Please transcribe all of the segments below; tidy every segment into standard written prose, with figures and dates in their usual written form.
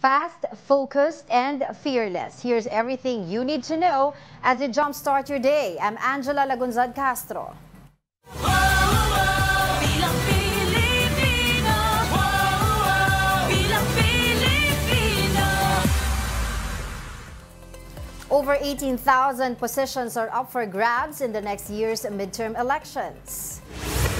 Fast, focused, and fearless. Here's everything you need to know as you jumpstart your day. I'm Angela Lagunzad Castro. Over 18,000 positions are up for grabs in the next year's midterm elections.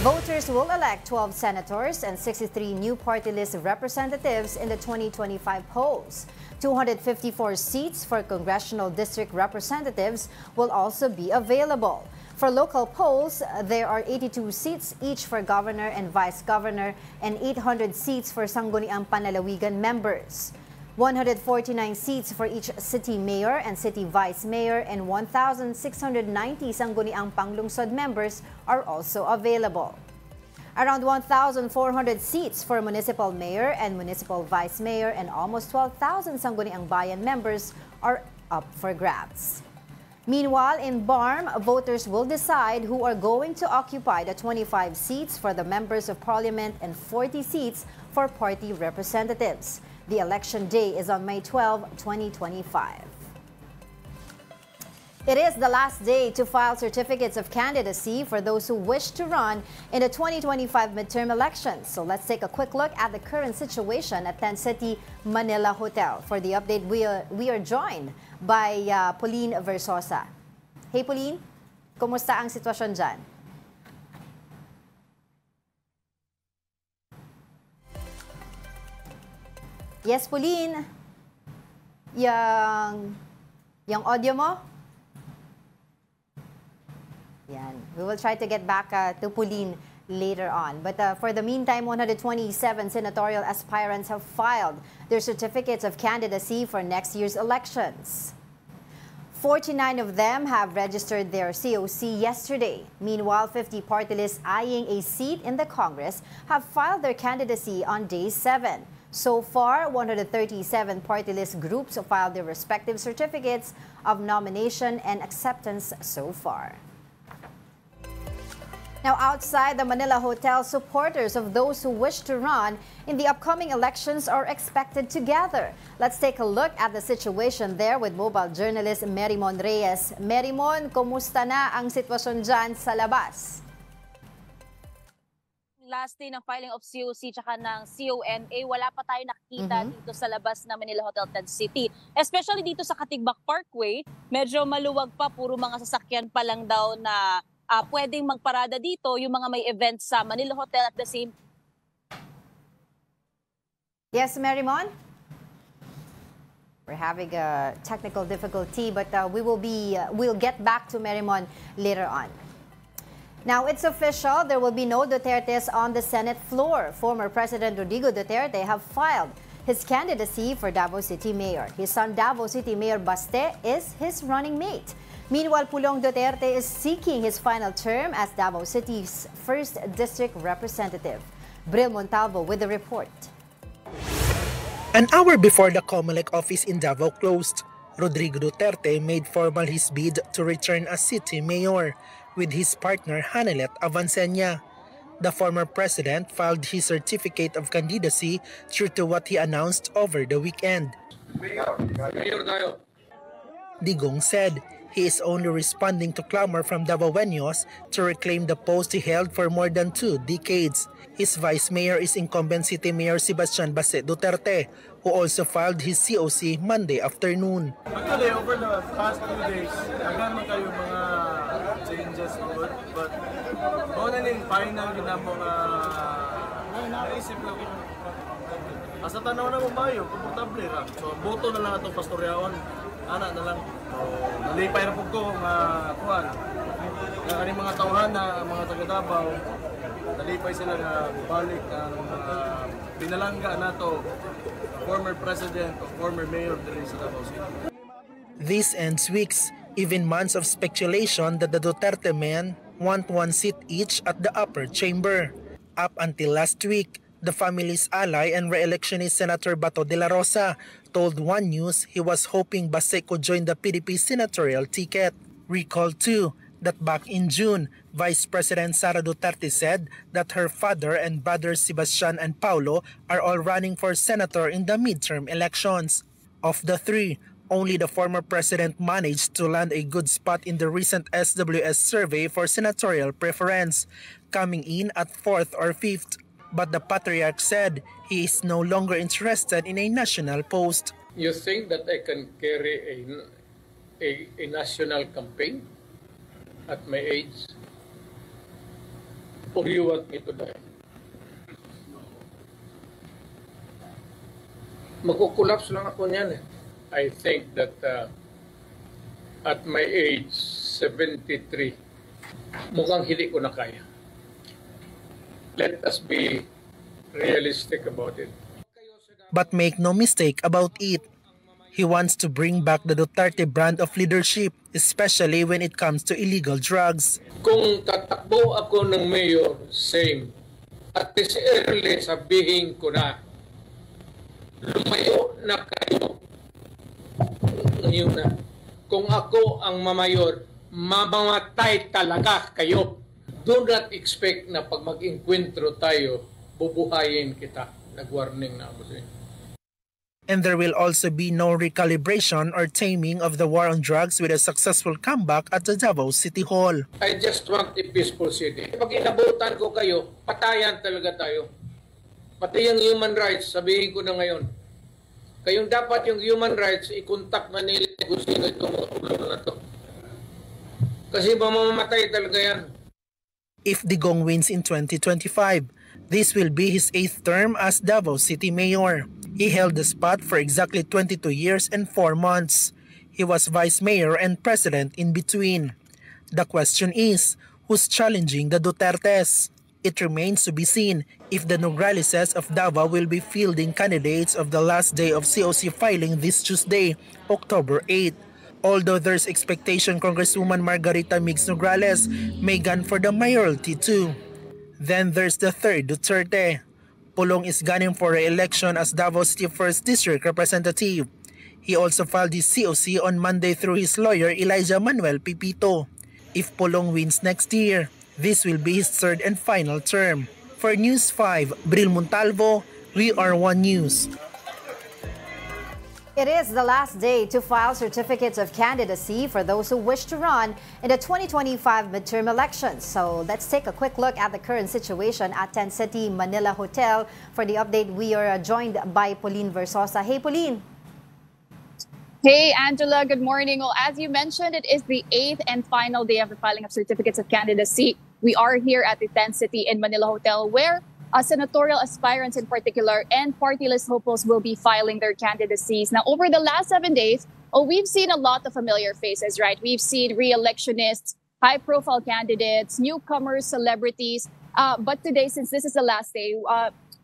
Voters will elect 12 senators and 63 new party list representatives in the 2025 polls. 254 seats for congressional district representatives will also be available. For local polls, there are 82 seats each for governor and vice governor and 800 seats for Sangguniang Panlalawigan members. 149 seats for each city mayor and city vice mayor and 1,690 Sangguniang Panglungsod members are also available. Around 1,400 seats for municipal mayor and municipal vice mayor and almost 12,000 Sangguniang Bayan members are up for grabs. Meanwhile, in BARM, voters will decide who are going to occupy the 25 seats for the members of parliament and 40 seats for party representatives. The election day is on May 12, 2025. It is the last day to file certificates of candidacy for those who wish to run in the 2025 midterm elections. So let's take a quick look at the current situation at Tent City Manila Hotel. For the update, we are joined by Pauline Versosa. Hey Pauline, kumusta ang sitwasyon dyan? Yes, Pauline. Yung audio mo? Yan. We will try to get back to Pauline later on. But for the meantime, 127 senatorial aspirants have filed their certificates of candidacy for next year's elections. 49 of them have registered their COC yesterday. Meanwhile, 50 party lists eyeing a seat in the Congress have filed their candidacy on day 7. So far, 137 party list groups have filed their respective certificates of nomination and acceptance so far. Now, outside the Manila Hotel, supporters of those who wish to run in the upcoming elections are expected to gather. Let's take a look at the situation there with mobile journalist Merimon Reyes. Merimon, kumusta na ang sitwasyon dyan sa labas? Last day ng filing of COC tsaka ng CONA, wala pa tayo nakikita dito sa labas ng Manila Hotel Tent City. Especially dito sa Katigbak Parkway, medyo maluwag pa, puro mga sasakyan pa lang daw na pwedeng magparada dito, yung mga may events sa Manila Hotel at the same. Yes, Merimon? We're having a technical difficulty, but we'll get back to Merimon later on. Now, it's official, there will be no Dutertes on the Senate floor. Former President Rodrigo Duterte have filed his candidacy for Davao City Mayor. His son, Davao City Mayor Baste, is his running mate. Meanwhile, Pulong Duterte is seeking his final term as Davao City's 1st District Representative. Bril Montalvo with the report. An hour before the COMELEC office in Davao closed, Rodrigo Duterte made formal his bid to return as city mayor with his partner Hanelet Avancenia. The former president filed his certificate of candidacy true to what he announced over the weekend. Digong said he is only responding to clamor from Davaoeños to reclaim the post he held for more than 2 decades. His vice mayor is incumbent City Mayor Sebastian Baste Duterte, who also filed his COC Monday afternoon. Actually, over the past 2 days, nagkaroon kayo mga changes, but only final yun ang mga naisip lang. Asa tanaw na mo bayo, komportable ra. So, boto na lang itong pastoryawan. Anak na lang. Nalipay na po ko nga kuhan. Ang mga tauhan na mga taga-Davao, nalipay sila nga balik ang pinalangga na to former president or former mayor diri sa Davao City. This ends weeks, even months of speculation that the Duterte men want 1 seat each at the upper chamber. Up until last week, the family's ally and re-electionist Senator Bato de la Rosa told One News he was hoping Baste could join the PDP senatorial ticket. Recall too that back in June, Vice President Sara Duterte said that her father and brothers Sebastian and Paulo are all running for senator in the midterm elections. Of the three, only the former president managed to land a good spot in the recent SWS survey for senatorial preference, coming in at 4th or 5th. But the patriarch said he is no longer interested in a national post. You think that I can carry a national campaign at my age? Or you want me to die? Magkukulaps lang ako niyan eh. I think that at my age, 73, mukhang hindi ko na kaya. Let us be realistic about it. But make no mistake about it, he wants to bring back the Duterte brand of leadership, especially when it comes to illegal drugs. Kung tatakbo ako ng mayor, same. At this early sabihin ko na, lumayo na kayo. Ngayon na. Kung ako ang mamayor, mamamatay talaga kayo. Do not expect na pag mag-enkwentro tayo, bubuhayin kita. Nag-warning na ako sa inyo. And there will also be no recalibration or taming of the war on drugs with a successful comeback at the Davao City Hall. I just want a peaceful city. Pag inabutan ko kayo, patayan talaga tayo. Pati yung human rights, sabihin ko na ngayon. Kayong dapat yung human rights, i-contact na nila kung sino itong ulo na to. Kasi mamamatay talaga yan. If Digong wins in 2025, this will be his 8th term as Davao City Mayor. He held the spot for exactly 22 years and 4 months. He was Vice Mayor and President in between. The question is, who's challenging the Dutertes? It remains to be seen if the Nogralises of Davao will be fielding candidates of the last day of COC filing this Tuesday, October 8. Although there's expectation Congresswoman Margarita Mix Nograles may gun for the mayoralty too. Then there's the third Duterte. Pulong is gunning for re-election as Davao City 1st District Representative. He also filed his COC on Monday through his lawyer Elijah Manuel Pipito. If Pulong wins next year, this will be his third and final term. For News 5, Bril Montalvo, We Are One News. It is the last day to file certificates of candidacy for those who wish to run in the 2025 midterm elections. So let's take a quick look at the current situation at Tent City Manila Hotel. For the update, we are joined by Pauline Versosa. Hey, Pauline. Hey, Angela. Good morning. Well, as you mentioned, it is the 8th and final day of the filing of certificates of candidacy. We are here at the Tent City in Manila Hotel, where senatorial aspirants in particular and party list hopefuls will be filing their candidacies. Now, over the last 7 days, we've seen a lot of familiar faces, right? We've seen re-electionists, high-profile candidates, newcomers, celebrities. But today, since this is the last day,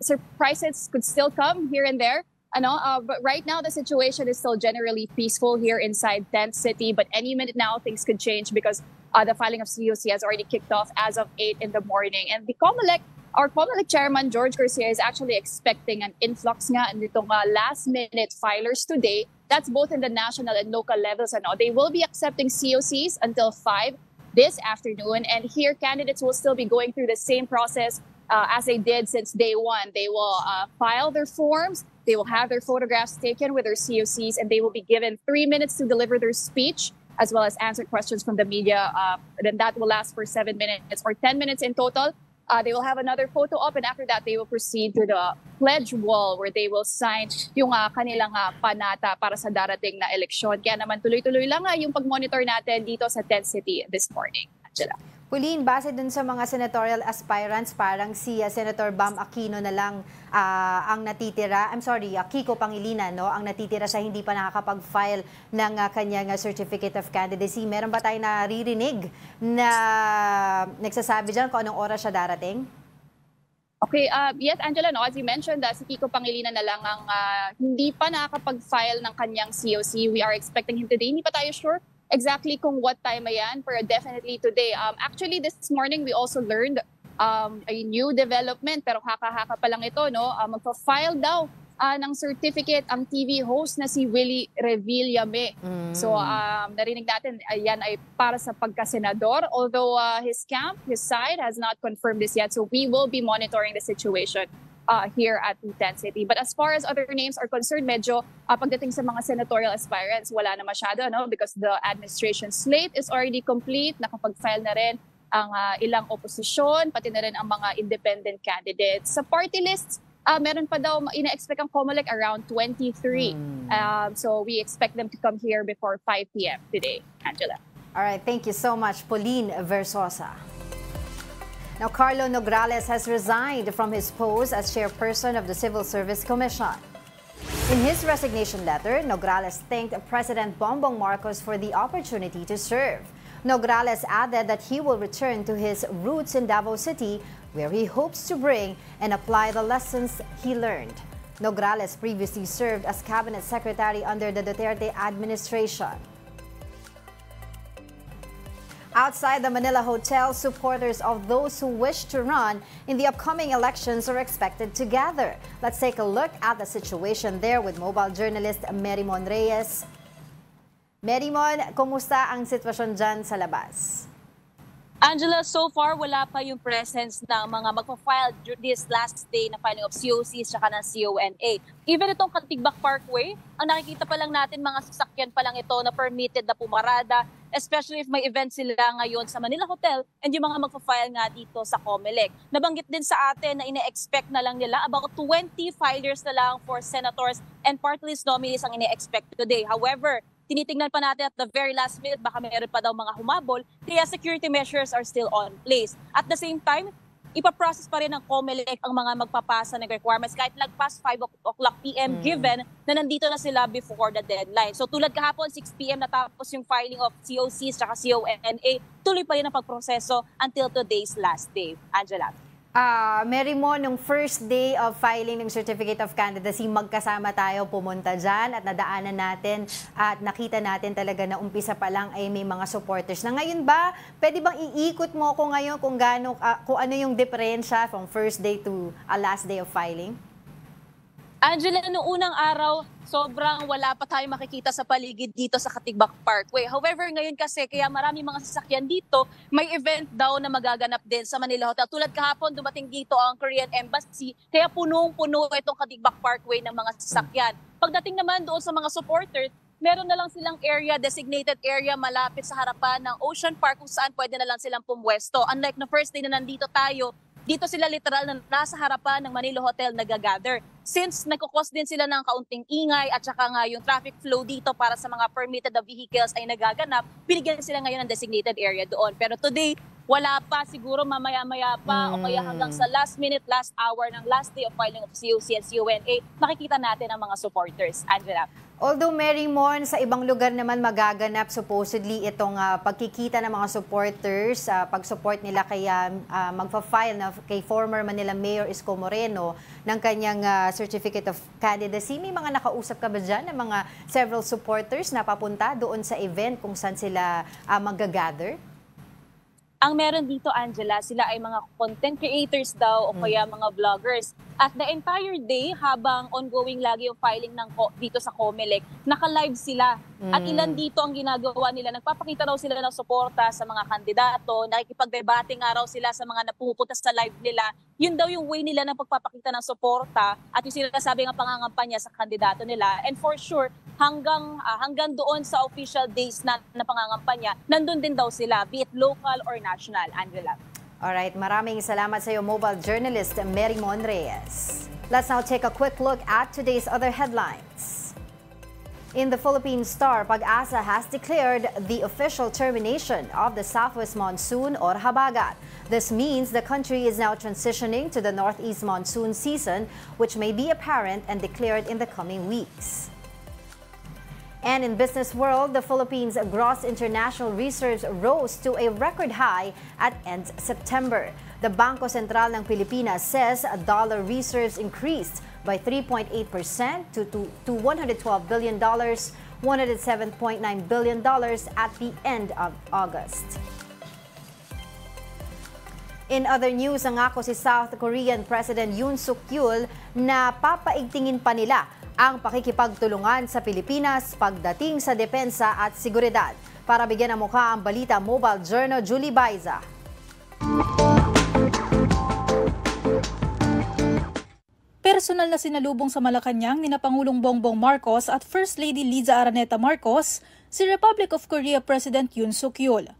surprises could still come here and there. But right now, the situation is still generally peaceful here inside Tent City. But any minute now, things could change because the filing of COC has already kicked off as of 8 in the morning. And the COMELEC, our COMELEC chairman, George Garcia, is actually expecting an influx nga nitong last-minute filers today. That's both in the national and local levels. They will be accepting COCs until 5 this afternoon. And here, candidates will still be going through the same process as they did since day one. They will file their forms. They will have their photographs taken with their COCs, and they will be given 3 minutes to deliver their speech, as well as answer questions from the media. Then that will last for 7 minutes or 10 minutes in total. They will have another photo op, and after that, they will proceed to the pledge wall where they will sign yung kanilang panata para sa darating na eleksyon. Kaya naman tuloy-tuloy lang yung pag-monitor natin dito sa Tent City this morning. Angela. Pauline, base dun sa mga senatorial aspirants, parang si Senator Bam Aquino na lang ang natitira, Kiko Pangilinan, no, ang natitira sa hindi pa nakakapag-file ng kanyang certificate of candidacy. Meron ba tayo naririnig na nagsasabi dyan kung anong oras siya darating? Okay, yes, Angela, no, as you mentioned, si Kiko Pangilinan na lang ang hindi pa nakakapag-file ng kanyang COC. We are expecting him today. Hindi pa tayo sure exactly kung what time ayan, pero definitely today. Actually, this morning we also learned a new development, pero haka-haka pa lang ito, no? Magpa-file daw ng certificate ang TV host na si Willie Revillame. So narinig natin, yan ay para sa pagkasenador. Although his side has not confirmed this yet. So we will be monitoring the situation here at Iten City. But as far as other names are concerned, medyo pagdating sa mga senatorial aspirants, wala na masyado, no? Because the administration slate is already complete. Nakapag-file na rin ang ilang oposisyon, pati na rin ang mga independent candidates. Sa party lists, meron pa daw, ina-expect ang COMELEC around 23. So we expect them to come here before 5 p.m. today. Angela. All right, thank you so much, Pauline Versosa. Now, Carlo Nograles has resigned from his post as chairperson of the Civil Service Commission. In his resignation letter, Nograles thanked President Bongbong Marcos for the opportunity to serve. Nograles added that he will return to his roots in Davao City, where he hopes to bring and apply the lessons he learned. Nograles previously served as cabinet secretary under the Duterte administration. Outside the Manila Hotel, supporters of those who wish to run in the upcoming elections are expected to gather. Let's take a look at the situation there with mobile journalist Merimon Reyes. Merimon, kumusta ang sitwasyon dyan sa labas? Angela, so far wala pa yung presence ng mga magpa-file this last day na filing of COCs at ng CONA. Even itong Katigbak Parkway, ang nakikita pa lang natin mga sasakyan pa lang ito na permitted na pumarada, especially if may event sila ngayon sa Manila Hotel and yung mga magpa-file nga dito sa COMELEC. Nabanggit din sa atin na ine-expect na lang nila about 20 filers na lang for senators and party list nominees ang ine-expect today. However, tinitingnan pa natin at the very last minute, baka mayroon pa daw mga humabol, kaya security measures are still on place. At the same time, ipaprocess pa rin ng COMELEC ang mga magpapasa ng requirements kahit lagpas 5 o'clock p.m. given na nandito na sila before the deadline. So tulad kahapon, 6 p.m. natapos yung filing of COCs at CONA, tuloy pa rin ang pagproseso until today's last day. Angela. Merimon, nung first day of filing ng Certificate of Candidacy, magkasama tayo pumunta dyan at nadaanan natin at nakita natin talaga na umpisa pa lang ay may mga supporters. Na ngayon ba, pwede bang iikot mo ko ngayon kung ano yung diferensya from first day to last day of filing? Angela, noong unang araw, sobrang wala pa tayong makikita sa paligid dito sa Katigbak Parkway. However, ngayon kasi, kaya marami mga sasakyan dito, may event daw na magaganap din sa Manila Hotel. Tulad kahapon, dumating dito ang Korean Embassy, kaya punong-puno itong Katigbak Parkway ng mga sasakyan. Pagdating naman doon sa mga supporters, meron na lang silang designated area malapit sa harapan ng Ocean Park kung saan pwede na lang silang pumwesto. Unlike na first day na nandito tayo, dito sila literal na nasa harapan ng Manila Hotel nag-gather. Since nagkukos din sila ng kaunting ingay at saka nga yung traffic flow dito para sa mga permitted na vehicles ay nagaganap, binigyan sila ngayon ng designated area doon. Pero today, wala pa, siguro mamaya-maya pa o kaya hanggang sa last minute, last hour ng last day of filing of COC and CONA, makikita natin ang mga supporters. Angela. Although, Merimon, sa ibang lugar naman magaganap supposedly itong pagkikita ng mga supporters, pag-support nila kaya magpa-file na kay former Manila Mayor Isko Moreno ng kanyang Certificate of Candidacy. May mga nakausap ka ba dyan ng mga several supporters na papunta doon sa event kung saan sila mag-gather? Ang meron dito, Angela, sila ay mga content creators daw o kaya mga vloggers. At the entire day, habang ongoing lagi yung filing dito sa COMELEC, naka-live sila. At ilan dito ang ginagawa nila, nagpapakita raw sila ng suporta sa mga kandidato, nakikipagdebate nga raw sila sa mga napupunta sa live nila. Yun daw yung way nila ng pagpapakita ng suporta at yung sinasabi ng pangangampanya sa kandidato nila. And for sure, hanggang doon sa official days na pangangampanya, nandun din daw sila, be it local or national. Angela. Alright, maraming salamat sa iyo, mobile journalist Merimon Reyes. Let's now take a quick look at today's other headlines. In the Philippine Star, Pag-asa has declared the official termination of the Southwest Monsoon or Habagat. This means the country is now transitioning to the Northeast Monsoon season, which may be apparent and declared in the coming weeks. And in business world, the Philippines' gross international reserves rose to a record high at end September. The Bangko Sentral ng Pilipinas says dollar reserves increased by 3.8% to $112 billion, $107.9 billion at the end of August. In other news, nangako si South Korean President Yoon Suk-yeol na papaigtingin pa nila ang pakikipagtulungan sa Pilipinas pagdating sa depensa at seguridad. Para bigyan ng mukha ang balita, Mobile Journal Julie Baiza. Personal na sinalubong sa Malacanang ni Pangulong Bongbong Marcos at First Lady Liza Araneta Marcos si Republic of Korea President Yoon Suk-yeol.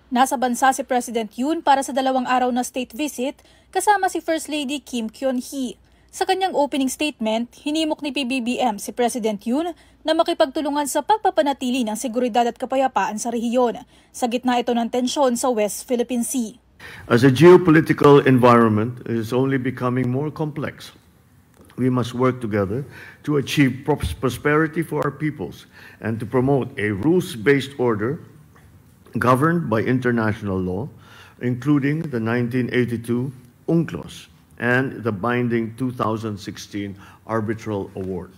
Nasa bansa si President Yoon para sa 2 araw na state visit kasama si First Lady Kim Kyun-hee. Sa kanyang opening statement, hinimok ni PBBM si President Yoon na makipagtulungan sa pagpapanatili ng seguridad at kapayapaan sa rehiyon, sa gitna ito ng tensyon sa West Philippine Sea. As a geopolitical environment is only becoming more complex, we must work together to achieve prosperity for our peoples and to promote a rules-based order governed by international law, including the 1982 UNCLOS and the binding 2016 Arbitral Award.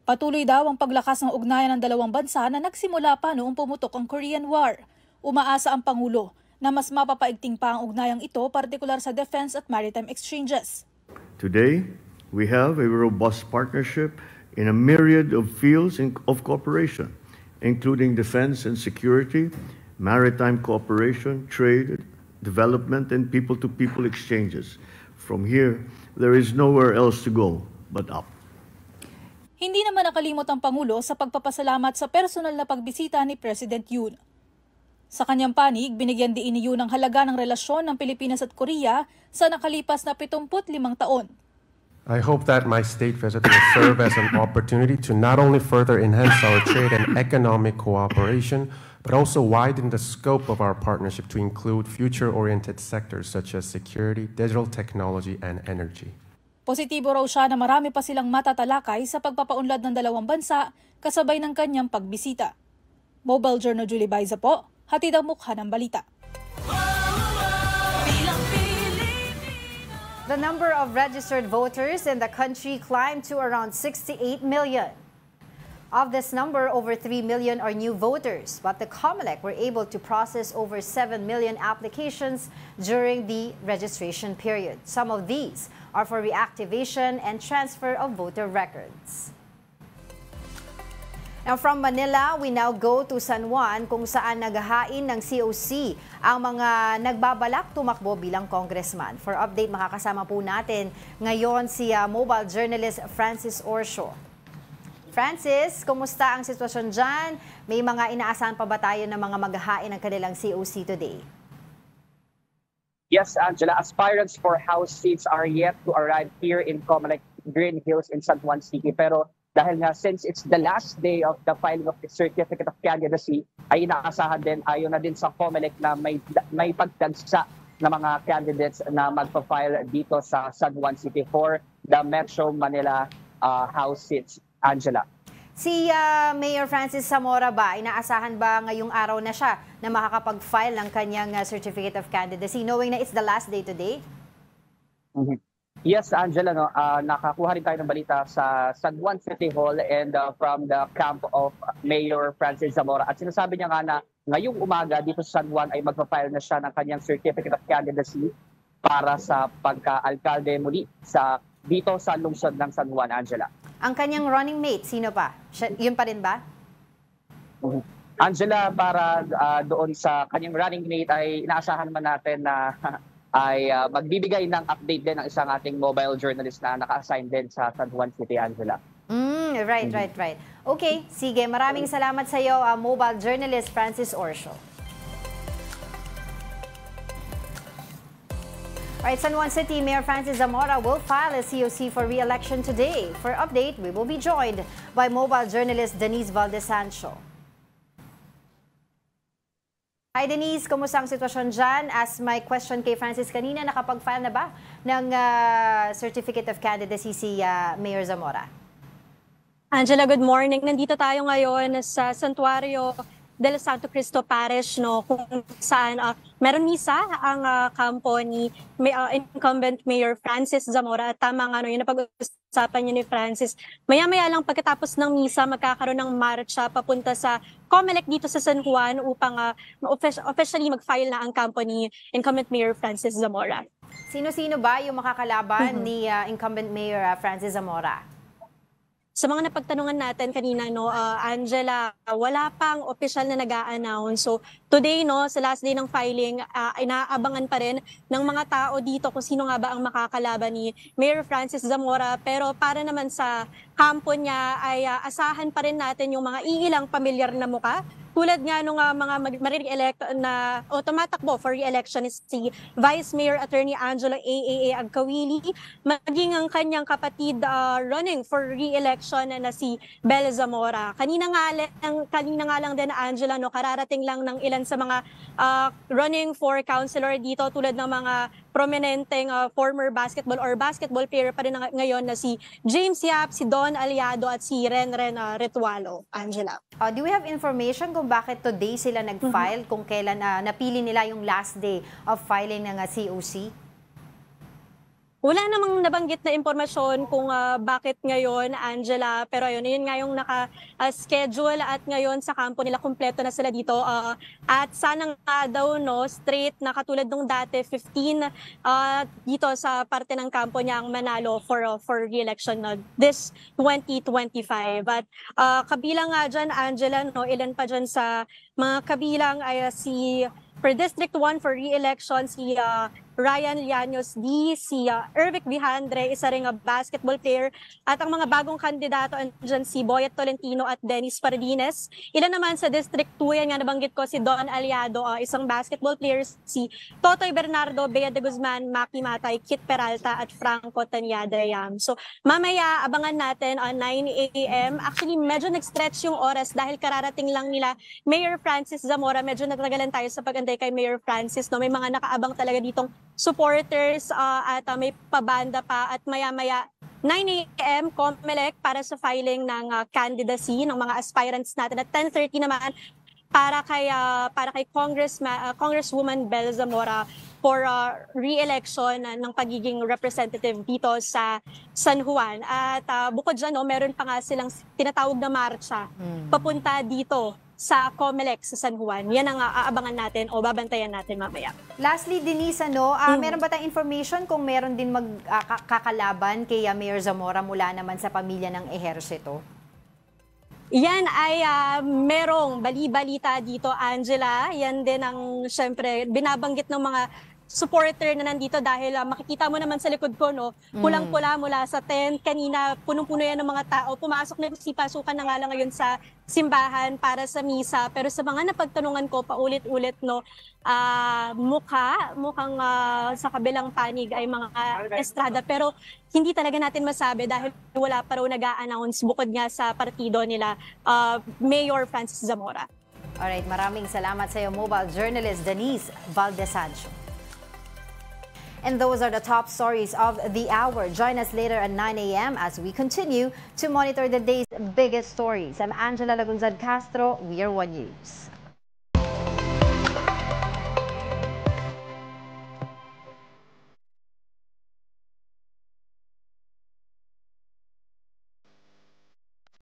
Patuloy daw ang paglakas ng ugnayan ng dalawang bansa na nagsimula pa noong pumutok ang Korean War. Umaasa ang Pangulo na mas mapapaigting pa ang ugnayang ito, partikular sa defense at maritime exchanges. Today, we have a robust partnership in a myriad of fields of cooperation, including defense and security, maritime cooperation, trade, development, and people-to-people exchanges. From here, there is nowhere else to go but up. Hindi naman nakalimot ang Pangulo sa pagpapasalamat sa personal na pagbisita ni President Yoon. Sa kanyang panig, binigyan din ni Yoon ang halaga ng relasyon ng Pilipinas at Korea sa nakalipas na 75 taon. I hope that my state visit will serve as an opportunity to not only further enhance our trade and economic cooperation, but also widen the scope of our partnership to include future-oriented sectors such as security, digital technology, and energy. Positibo raw siya na marami pa silang matatalakay sa pagpapaunlad ng dalawang bansa kasabay ng kanyang pagbisita. Mobile Journal Julie Baiza po, hatid ang mukha ng balita. The number of registered voters in the country climbed to around 68 million. Of this number, over 3 million are new voters, but the COMELEC were able to process over 7 million applications during the registration period. Some of these are for reactivation and transfer of voter records. Now from Manila, we now go to San Juan kung saan naghahain ng COC ang mga nagbabalak tumakbo bilang congressman. For update, makakasama po natin ngayon si mobile journalist Francis Orsio. Francis, kumusta ang sitwasyon dyan? May mga inaasahan pa ba tayo ng mga maghahain ng kanilang COC today? Yes, Angela, aspirants for House seats are yet to arrive here in COMELEC Green Hills in San Juan City. Pero dahil nga since it's the last day of the filing of the Certificate of Candidacy, ay inaasahan din, ayon na din sa COMELEC na may pagdansa ng mga candidates na magpa-file dito sa San Juan City for the Metro Manila House seats. Angela. Si Mayor Francis Zamora ba, inaasahan ba ngayong araw na siya na makakapag-file ng kanyang Certificate of Candidacy, knowing na it's the last day today? Yes, Angela, no, nakakuha rin tayo ng balita sa San Juan City Hall and from the camp of Mayor Francis Zamora. At sinasabi niya nga na ngayong umaga dito sa San Juan ay magpa-file na siya ng kanyang Certificate of Candidacy para sa pagka-alkalde muli dito sa lungsod ng San Juan, Angela. Ang kanyang running mate, sino pa? Yun pa rin ba? Angela, para doon sa kanyang running mate ay inaasahan naman natin na ay magbibigay ng update din ng isang ating mobile journalist na naka-assign din sa San Juan City, Angela. Right. Okay, sige. Maraming salamat sa iyo, mobile journalist Francis Orsio. Alright, San Juan City Mayor Francis Zamora will file a COC for re-election today. For update, we will be joined by mobile journalist Denise Valdesancho. Hi Denise, kumusta ang sitwasyon dyan? As my question kay Francis kanina, nakapag-file na ba ng Certificate of Candidacy si Mayor Zamora? Angela, good morning. Nandito tayo ngayon sa Santuario del Santo Cristo Parish, no, kung saan meron misa ang kampo ni incumbent Mayor Francis Zamora. At tama nga, no, yun na pag-usapan niya ni Francis. Maya-maya lang pagkatapos ng misa, magkakaroon ng marcha papunta sa COMELEC dito sa San Juan upang officially mag-file na ang kampo ni incumbent Mayor Francis Zamora. Sino-sino ba yung makakalaban ni incumbent Mayor Francis Zamora? Sa mga napagtanungan natin kanina, no, Angela, wala pang opisyal na nag-a-announce. So today, no, sa last day ng filing, inaabangan pa rin ng mga tao dito kung sino nga ba ang makakalaban ni Mayor Francis Zamora. Pero para naman sa kampo niya ay asahan pa rin natin yung mga iilang pamilyar na muka. Tulad nga nung mga maririg-elect na tumatakbo for re-election is si Vice Mayor Attorney Angela A.A.A. Agkawili, maging ang kanyang kapatid running for re-election na si Bel Zamora. Kanina nga lang din, Angela, no, kararating lang ng ilan sa mga running for councilor dito, tulad ng mga prominenteng former basketball player pa rin ngayon na si James Yap, si Don Aliado at si Renren Ritualo. Angela. Do we have information kung bakit today sila nag-file, kung kailan napili nila yung last day of filing ng COC? Wala namang nabanggit na impormasyon kung bakit ngayon, Angela. Pero yun nga yung naka-schedule at ngayon sa kampo nila, kumpleto na sila dito. At sana nga daw, no, straight na katulad nung dati, 15 dito sa parte ng kampo niya ang manalo for re-election this 2025. At kabilang nga dyan, Angela, no, ilan pa dyan sa mga kabilang ay per District 1 for re-election, si Ryan Llanos D, si Ervic Vijandre, isa ring basketball player, at ang mga bagong kandidato andyan si Boyet Tolentino at Dennis Pardines. Ilan naman sa District 2, yan nga nabanggit ko, si Don Aliado, isang basketball player, si Totoy Bernardo, Bea de Guzman, Maki Matay, Kit Peralta at Franco Tanyada-Yam. So mamaya abangan natin 9 a.m. Actually medyo nag-stretch yung oras dahil kararating lang nila Mayor Francis Zamora. Medyo natagalan tayo sa pag-antay kay Mayor Francis, no? May mga nakaabang talaga ditong supporters at may pabanda pa, at maya-maya 9 a.m. COMELEC para sa filing ng candidacy ng mga aspirants natin, at 10:30 naman para kay Congresswoman Bel Zamora for re-election ng pagiging representative dito sa San Juan. At bukod dyan, no, meron pa nga silang tinatawag na marcha papunta dito sa COMELEC sa San Juan. Yan ang aabangan natin o babantayan natin mamaya. Lastly, Denise, meron ba tayong information kung meron din magkakalaban kay Mayor Zamora mula naman sa pamilya ng ehersito? Yan ay merong bali-balita dito, Angela. Yan din ang syempre binabanggit ng mga supporter na nandito dahil makikita mo naman sa likod ko, no, pulang-pula mula sa tent. Kanina, punong-puno yan ng mga tao. Pumasok na si pasukan na nga lang ngayon sa simbahan para sa misa. Pero sa mga napagtanungan ko, paulit-ulit, no, mukhang sa kabilang panig ay mga estrada. Pero hindi talaga natin masabi dahil wala pa raw nag-a-announce bukod nga sa partido nila, Mayor Francis Zamora. Alright, maraming salamat sa iyo, mobile journalist Denise Valdez-Sancho. And those are the top stories of the hour. Join us later at 9 a.m. as we continue to monitor the day's biggest stories. I'm Angela Lagunzad Castro. We are One News.